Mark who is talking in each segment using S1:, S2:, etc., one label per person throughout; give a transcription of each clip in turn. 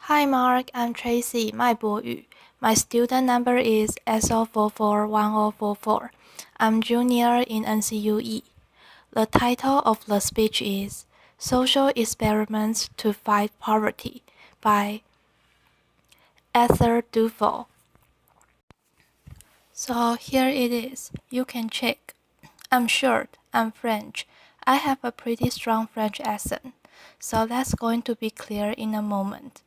S1: Hi Mark, I'm Tracy 麦博宇. My student number is SO441044. I'm junior in NCUE. The title of the speech is Social Experiments to Fight Poverty by Esther Duflo. So here it is. You can check. I'm short. I'm French. I have a pretty strong French accent. So that's going to be clear in a moment.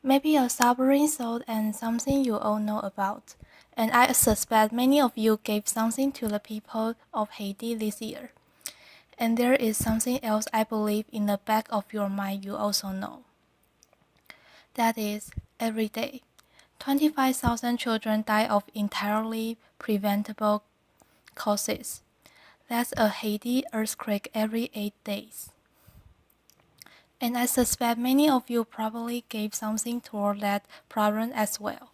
S1: Maybe a sobering thought and something you all know about. And I suspect many of you gave something to the people of Haiti this year. And there is something else I believe in the back of your mind you also know. That is, every day, 25,000 children die of entirely preventable causes. That's a Haiti earthquake every 8 days. And I suspect many of you probably gave something toward that problem as well.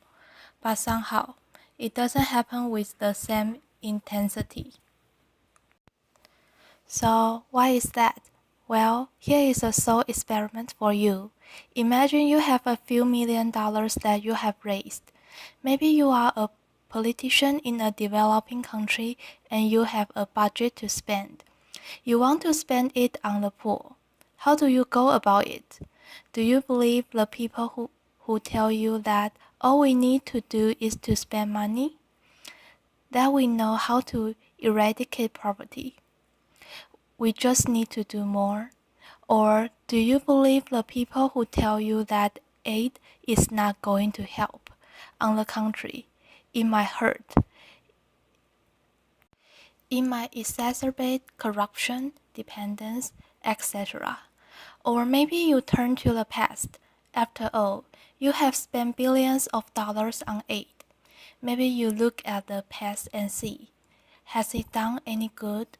S1: But somehow, it doesn't happen with the same intensity. So, why is that? Well, here is a thought experiment for you. Imagine you have a few $1,000,000 that you have raised. Maybe you are a politician in a developing country and you have a budget to spend. You want to spend it on the poor. How do you go about it? Do you believe the people who tell you that all we need to do is to spend money? That we know how to eradicate poverty. We just need to do more? Or do you believe the people who tell you that aid is not going to help? On the contrary, it might hurt. It might exacerbate corruption, dependence, etc. Or maybe you turn to the past. After all, you have spent billions of dollars on aid. Maybe you look at the past and see, has it done any good?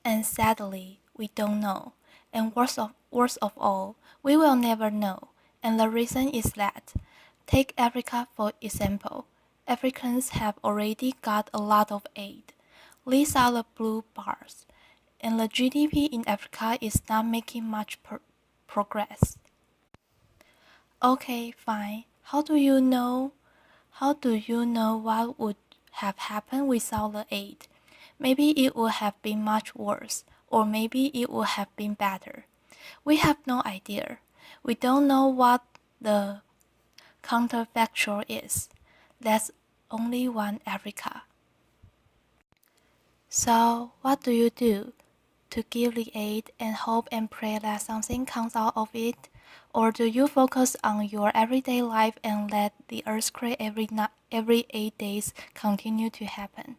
S1: And sadly, we don't know. And worst of all, we will never know. And the reason is that, take Africa for example. Africans have already got a lot of aid. These are the blue bars. And the GDP in Africa is not making much progress. Okay, fine. How do you know what would have happened without the aid? Maybe it would have been much worse, or maybe it would have been better. We have no idea. We don't know what the counterfactual is. There's only one Africa. So, what do you do? To give the aid and hope and pray that something comes out of it? Or do you focus on your everyday life and let the earthquake every 8 days continue to happen?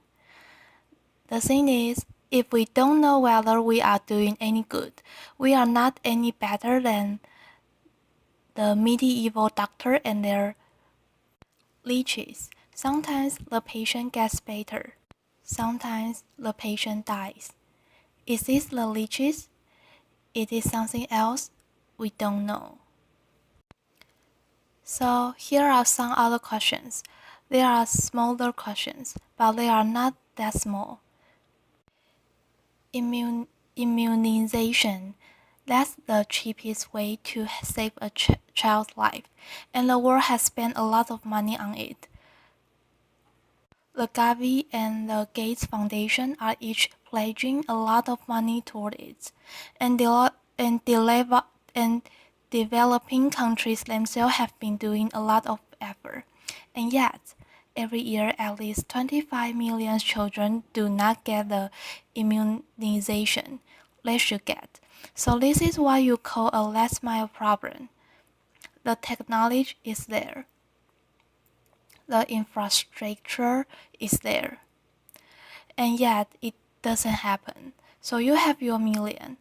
S1: The thing is, if we don't know whether we are doing any good, we are not any better than the medieval doctor and their leeches. Sometimes the patient gets better. Sometimes the patient dies. Is this the leeches? Is it something else? We don't know. So here are some other questions. There are smaller questions, but they are not that small. Immunization. That's the cheapest way to save a child's life, and the world has spent a lot of money on it. The Gavi and the Gates Foundation are each pledging a lot of money toward it, and developing countries themselves have been doing a lot of effort. And yet, every year at least 25 million children do not get the immunization they should get. So this is what you call a last mile problem. The technology is there. The infrastructure is there. And yet it doesn't happen. So you have your million.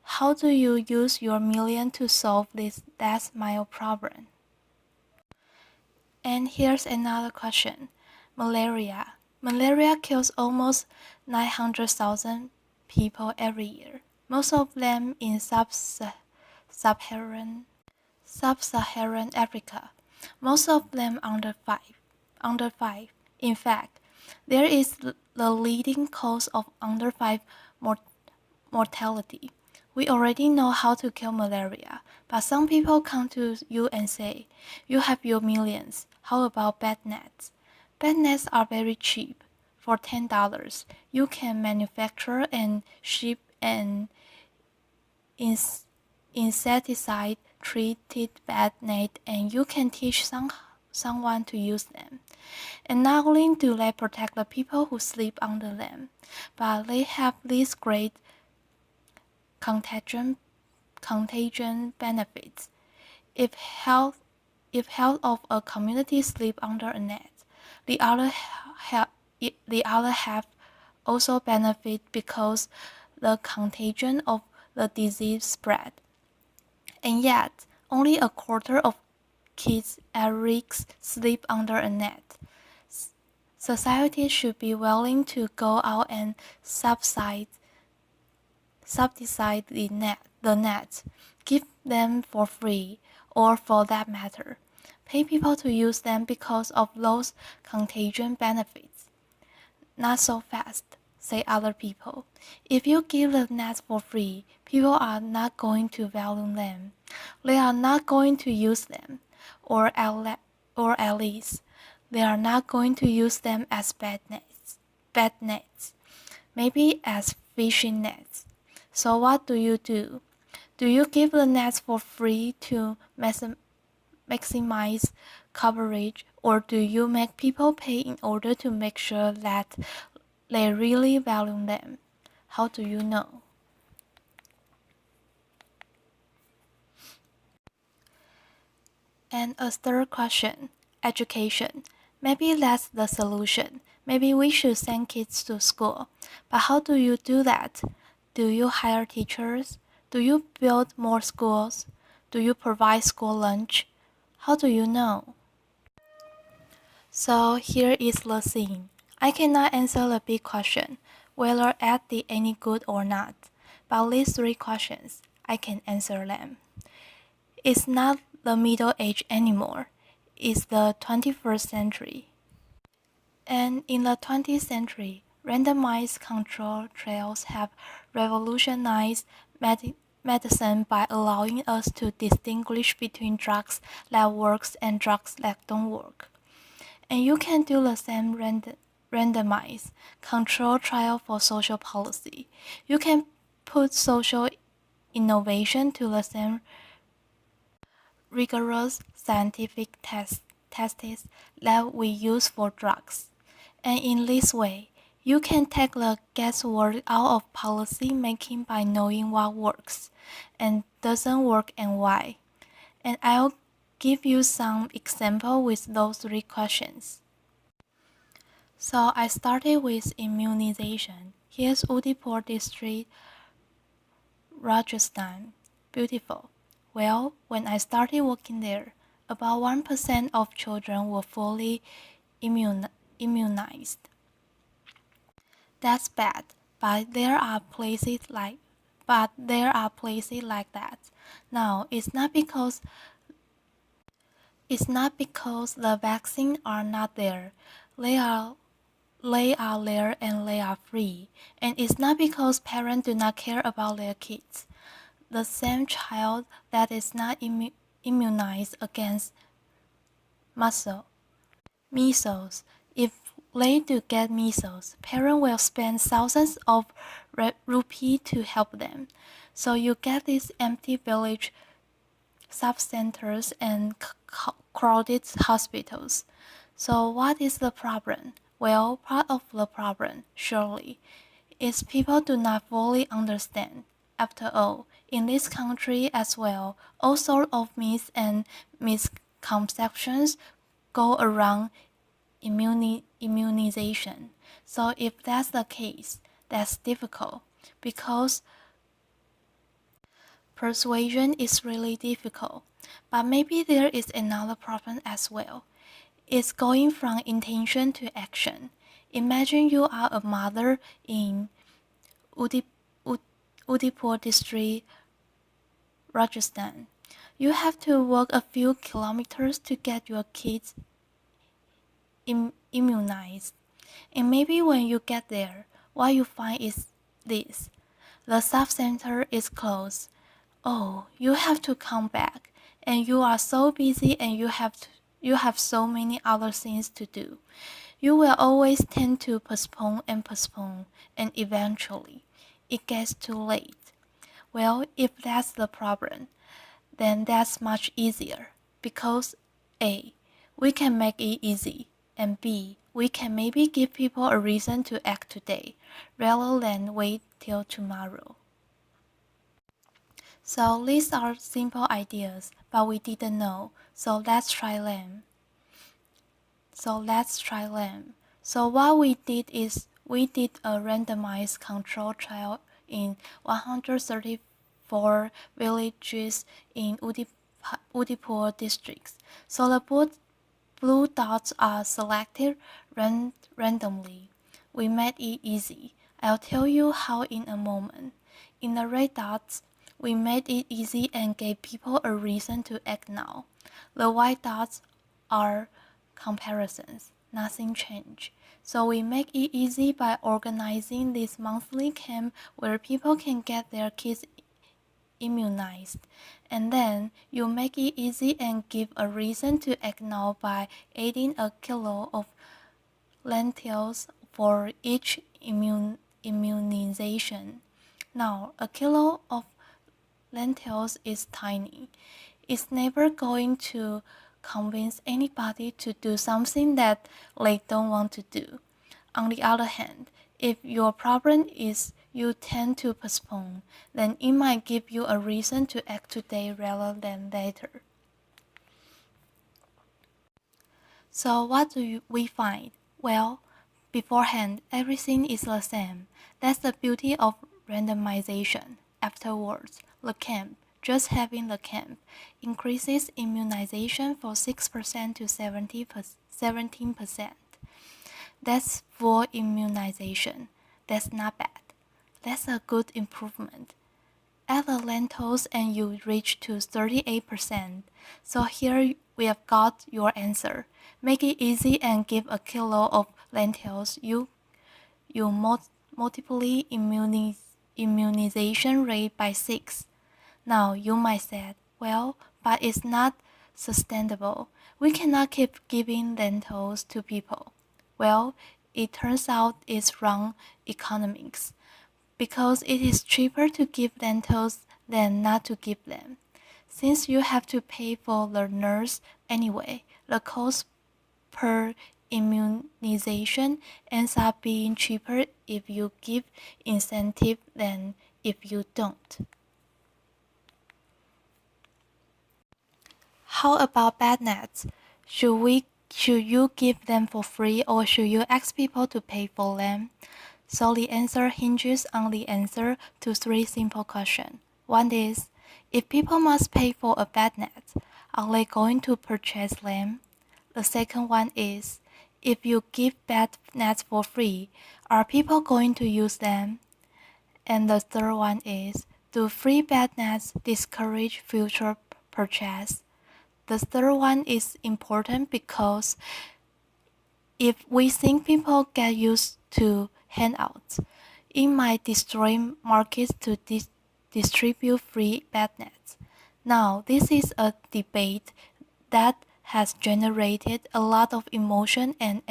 S1: How do you use your million to solve this last mile problem? And here's another question. Malaria. Malaria kills almost 900,000 people every year, most of them in sub-Saharan Africa, most of them under 5. In fact, there is the leading cause of under 5 mortality. We already know how to kill malaria, but some people come to you and say, you have your millions, how about bed nets? Bed nets are very cheap. For $10, you can manufacture and ship an insecticide-treated bed net, and you can teach someone to use them. And not only do they protect the people who sleep under them, but they have these great contagion benefits. If half of a community sleep under a net, the other half also benefit because the contagion of the disease spread. And yet, only a quarter of kids at risk sleep under a net. Society should be willing to go out and subsidize the net, give them for free, or for that matter, pay people to use them because of those contagion benefits. Not so fast, say other people. If you give the nets for free, people are not going to value them. They are not going to use them, or at least, they are not going to use them as bed nets, maybe as fishing nets. So what do? Do you give the nets for free to maximize coverage, or do you make people pay in order to make sure that they really value them? How do you know? And a third question, education. Maybe that's the solution. Maybe we should send kids to school. But how do you do that? Do you hire teachers? Do you build more schools? Do you provide school lunch? How do you know? So here is the thing. I cannot answer the big question, whether ed did any good or not. But these three questions, I can answer them. It's not the Middle Age anymore. It's the 21st century. And in the 20th century, randomized control trials have revolutionized medicine by allowing us to distinguish between drugs that work and drugs that don't work. And you can do the same randomized control trial for social policy. You can put social innovation to the same rigorous scientific tests that we use for drugs. And in this way, you can take the guesswork out of policy making by knowing what works and doesn't work and why. And I'll give you some examples with those three questions. So I started with immunization. Here's Udaipur district, Rajasthan. Beautiful. Well, when I started working there, about 1% of children were fully immunized. That's bad, but there are places like that. Now, it's not because the vaccines are not there. They are there and they are free. And it's not because parents do not care about their kids. The same child that is not immunized against measles, if they do get measles, parents will spend thousands of rupees to help them. So you get these empty village sub-centers and crowded hospitals. So what is the problem? Well, part of the problem, surely, is people do not fully understand. After all, in this country as well, all sorts of myths and misconceptions go around immunization. So if that's the case, that's difficult because persuasion is really difficult. But maybe there is another problem as well. It's going from intention to action. Imagine you are a mother in Udaipur district, Rajasthan. You have to walk a few kilometers to get your kids immunized. And maybe when you get there, what you find is this. The sub-center is closed. Oh, you have to come back, and you are so busy and you have so many other things to do. You will always tend to postpone and postpone, and eventually, it gets too late. Well, if that's the problem, then that's much easier because A, we can make it easy, and B, we can maybe give people a reason to act today rather than wait till tomorrow. So these are simple ideas, but we didn't know, so let's try them. So what we did is we did a randomized control trial in 134 villages in Udaipur districts. So the blue dots are selected randomly. We made it easy. I'll tell you how in a moment. In the red dots, we made it easy and gave people a reason to act now. The white dots are comparisons. Nothing changed. So we make it easy by organizing this monthly camp where people can get their kids immunized. And then you make it easy and give a reason to act now by adding a kilo of lentils for each immunization. Now, a kilo of lentils is tiny. It's never going to convince anybody to do something that they don't want to do. On the other hand, if your problem is you tend to postpone, then it might give you a reason to act today rather than later. So what do we find? Well, beforehand, everything is the same. That's the beauty of randomization. Afterwards, the camp, just having the camp, increases immunization from 6% to 17%. That's full immunization. That's not bad. That's a good improvement. Add the lentils and you reach to 38%. So here we have got your answer. Make it easy and give a kilo of lentils. You multiply immunization rate by 6. Now you might say, well, but it's not sustainable. We cannot keep giving lentils to people. Well, it turns out it's wrong economics because it is cheaper to give lentils than not to give them. Since you have to pay for the nurse anyway, the cost per immunization ends up being cheaper if you give incentive than if you don't. How about bed nets? Should you give them for free or should you ask people to pay for them? So the answer hinges on the answer to 3 simple questions. One is, if people must pay for a bed net, are they going to purchase them? The second one is, if you give bed nets for free, are people going to use them? And the third one is, do free bed nets discourage future purchase? The third one is important because if we think people get used to handouts, it might destroy markets to distribute free bed nets. Now, this is a debate that has generated a lot of emotion and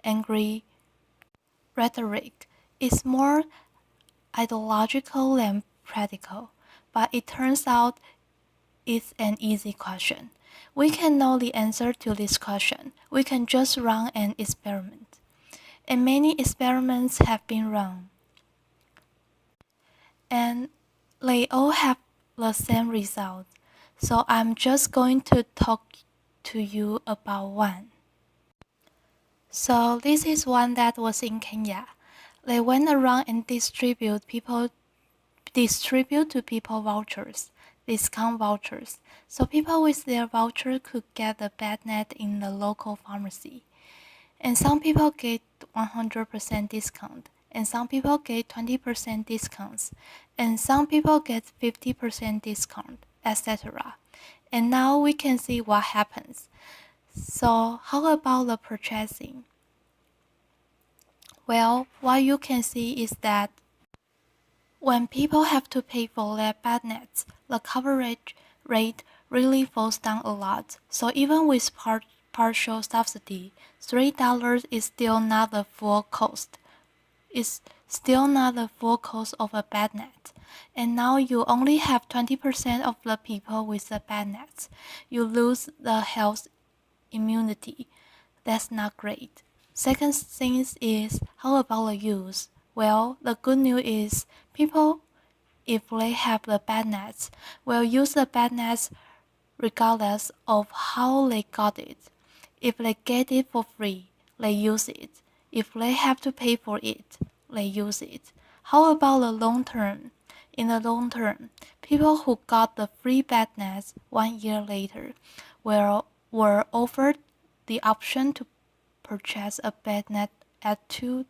S1: angry rhetoric. It's more ideological than practical, but it turns out it's an easy question. We can know the answer to this question. We can just run an experiment. And many experiments have been run. And they all have the same result. So I'm just going to talk to you about one. So this is one that was in Kenya. They went around and distribute to people vouchers, discount vouchers. So people with their voucher could get a bed net in the local pharmacy. And some people get 100% discount, and some people get 20% discounts, and some people get 50% discount, etc. And now we can see what happens. So how about the purchasing? Well, what you can see is that When people have to pay for their bad nets, the coverage rate really falls down a lot. So even with partial subsidy, $3 is still not the full cost. It's still not the full cost of a bad net. And now you only have 20% of the people with the bad nets. You lose the health immunity. That's not great. Second thing is, how about the use? Well, the good news is people, if they have the bad nets, will use the bad nets regardless of how they got it. If they get it for free, they use it. If they have to pay for it, they use it. How about the long term? In the long term, people who got the free bad nets 1 year later were offered the option to purchase a bed net at $2,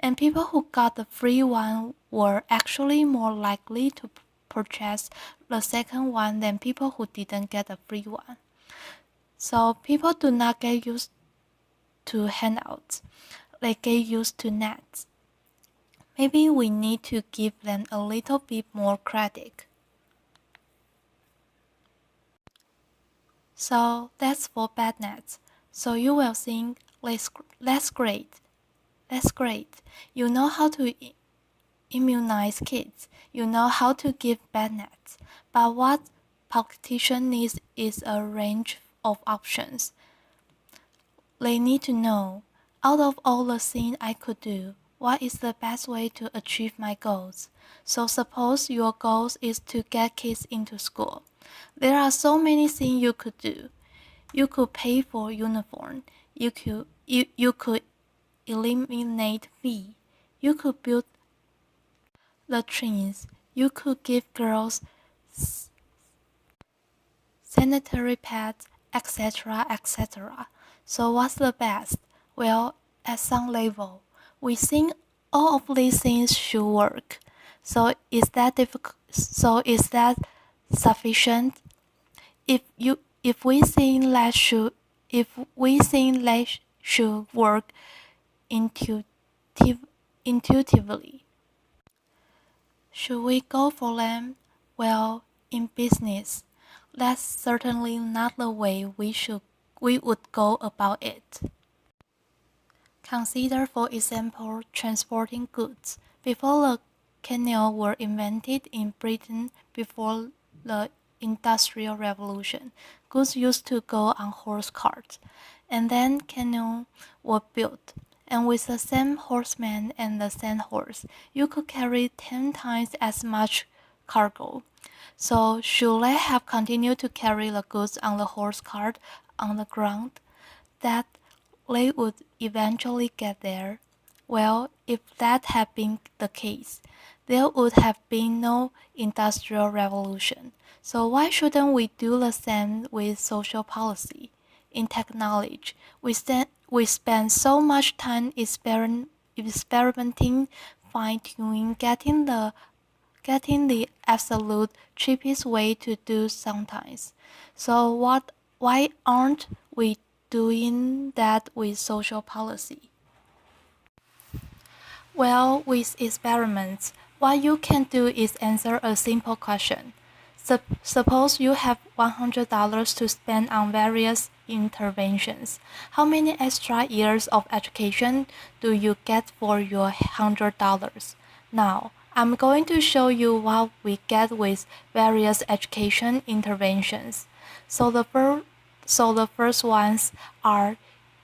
S1: and people who got the free one were actually more likely to purchase the second one than people who didn't get the free one. So people do not get used to handouts, they get used to nets. Maybe we need to give them a little bit more credit. So that's for bad nets. So you will think, that's great. That's great. You know how to immunize kids. You know how to give bad nets. But what politician needs is a range of options. They need to know, out of all the things I could do, what is the best way to achieve my goals? So suppose your goal is to get kids into school. There are so many things you could do. You could pay for uniform. You could eliminate fee. You could build the trains. You could give girls sanitary pads, etc., etc. So what's the best? Well, at some level, we think all of these things should work. So is that difficult? So is that sufficient? If we think that should work intuitively, should we go for them? Well, in business, that's certainly not the way we would go about it. Consider, for example, transporting goods. Before the canal were invented in Britain, before the Industrial Revolution, goods used to go on horse carts, and then canals were built. And with the same horseman and the same horse, you could carry 10 times as much cargo. So should they have continued to carry the goods on the horse cart on the ground, that they would eventually get there? Well, if that had been the case, there would have been no industrial revolution. So why shouldn't we do the same with social policy? In technology, we spend so much time experimenting, fine-tuning, getting the absolute cheapest way to do sometimes. So why aren't we doing that with social policy? Well, with experiments, what you can do is answer a simple question. Suppose you have $100 to spend on various interventions. How many extra years of education do you get for your $100? Now, I'm going to show you what we get with various education interventions. So the first ones are,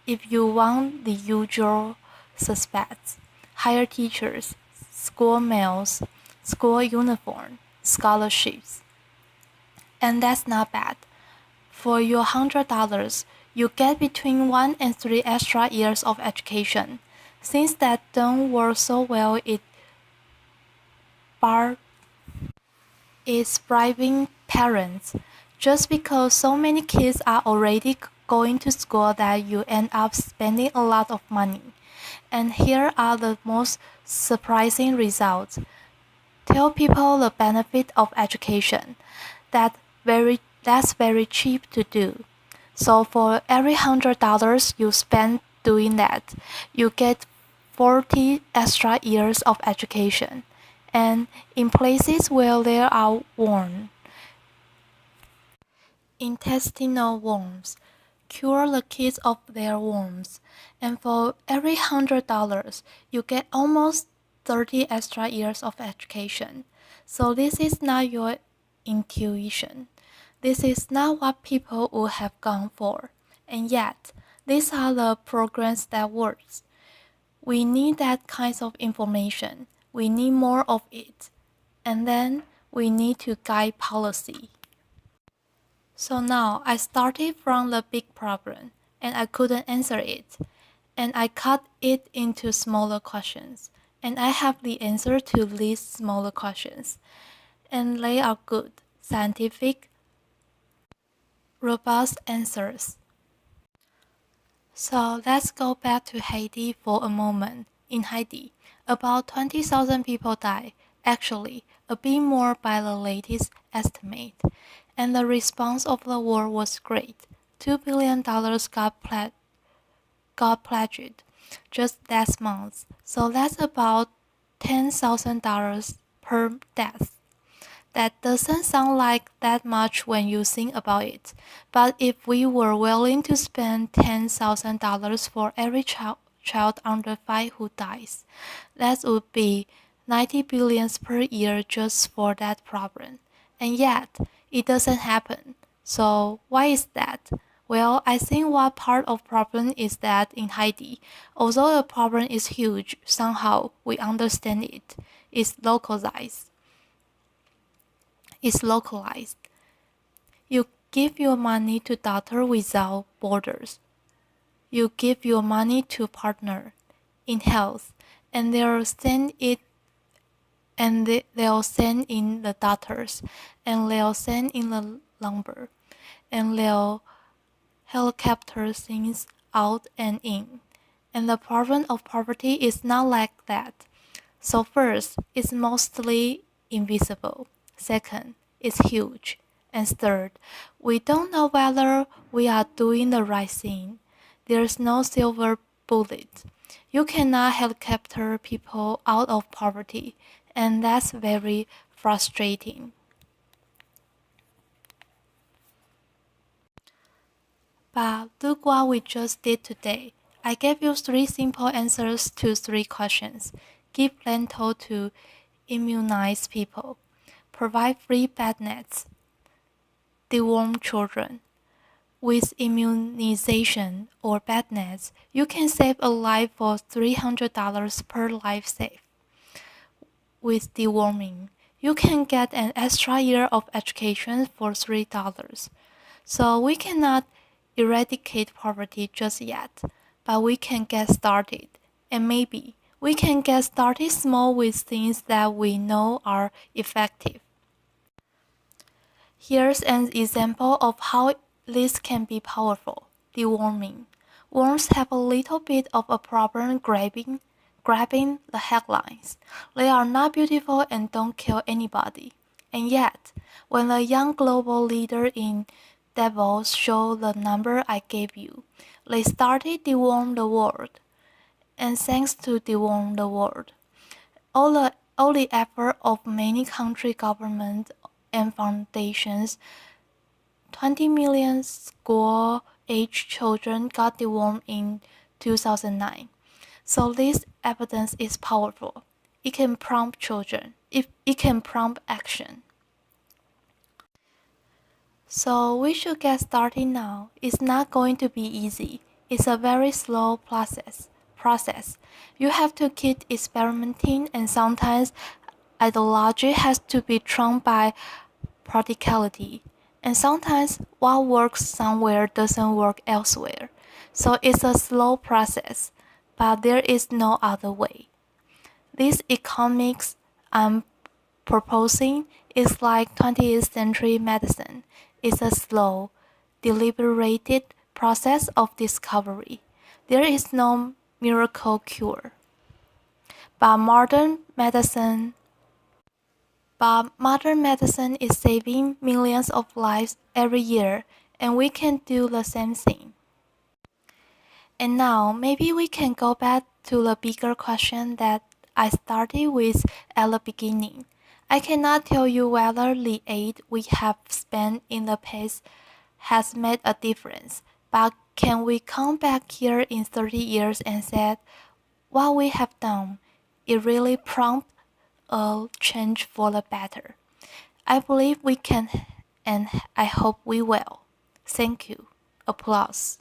S1: if you want the usual suspects: hire teachers, school meals, school uniform, scholarships. And that's not bad. For your $100, you get between 1 and 3 extra years of education. Things that don't work so well is bribing parents. Just because so many kids are already going to school that you end up spending a lot of money. And here are the most surprising results. Tell people the benefit of education. That's very cheap to do. So for every $100 you spend doing that, you get 40 extra years of education. and in places where there are worms, intestinal worms, cure the kids of their worms, and for every $100, you get almost 30 extra years of education. So this is not your intuition. This is not what people would have gone for. And yet, these are the programs that works. We need that kind of information. We need more of it. And then we need to guide policy. So now I started from the big problem and I couldn't answer it. And I cut it into smaller questions. And I have the answer to these smaller questions. And they are good, scientific, robust answers. So let's go back to Haiti for a moment. In Haiti, about 20,000 people died, actually, a bit more by the latest estimate. And the response of the world was great. $2 billion got pledged just last month, so that's about $10,000 per death. That doesn't sound like that much when you think about it, but if we were willing to spend $10,000 for every child under 5 who dies, that would be 90 billions per year just for that problem. And yet, it doesn't happen. So why is that? Well, I think one part of problem is that in Haiti, although the problem is huge, somehow we understand it. It's localized. Is localized. You give your money to Doctor Without Borders. You give your money to partner in health, and they'll send it, and they'll send in the doctors, and they'll send in the lumber, and they'll helicopter things out and in. And the problem of poverty is not like that. So first, it's mostly invisible. Second, it's huge. And third, we don't know whether we are doing the right thing. There's no silver bullet. You cannot helicopter people out of poverty, and that's very frustrating. But look what we just did today. I gave you 3 simple answers to 3 questions. Give lentil to immunize people. Provide free bed nets. Deworm children. With immunization or bed nets, you can save a life for $300 per life saved. With deworming, you can get an extra year of education for $3. So we cannot eradicate poverty just yet, but we can get started. And maybe we can get started small with things that we know are effective. Here's an example of how this can be powerful. Deworming. Worms have a little bit of a problem grabbing the headlines. They are not beautiful and don't kill anybody. And yet, when a young global leader in Davos showed the number I gave you, they started deworm the world. And thanks to deworm the world, all the effort of many country governments and foundations, 20 million school-age children got dewormed in 2009. So this evidence is powerful. It can prompt children. It can prompt action. So we should get started now. It's not going to be easy. It's a very slow process. You have to keep experimenting, and sometimes ideology has to be trumped by practicality. And sometimes what works somewhere doesn't work elsewhere. So it's a slow process, but there is no other way. This economics I'm proposing is like 20th century medicine. It's a slow, deliberated process of discovery. There is no miracle cure. But modern medicine is saving millions of lives every year, and we can do the same thing. And now, maybe we can go back to the bigger question that I started with at the beginning. I cannot tell you whether the aid we have spent in the past has made a difference, but can we come back here in 30 years and say, what we have done, it really prompted a change for the better? I believe we can, and I hope we will. Thank you. Applause.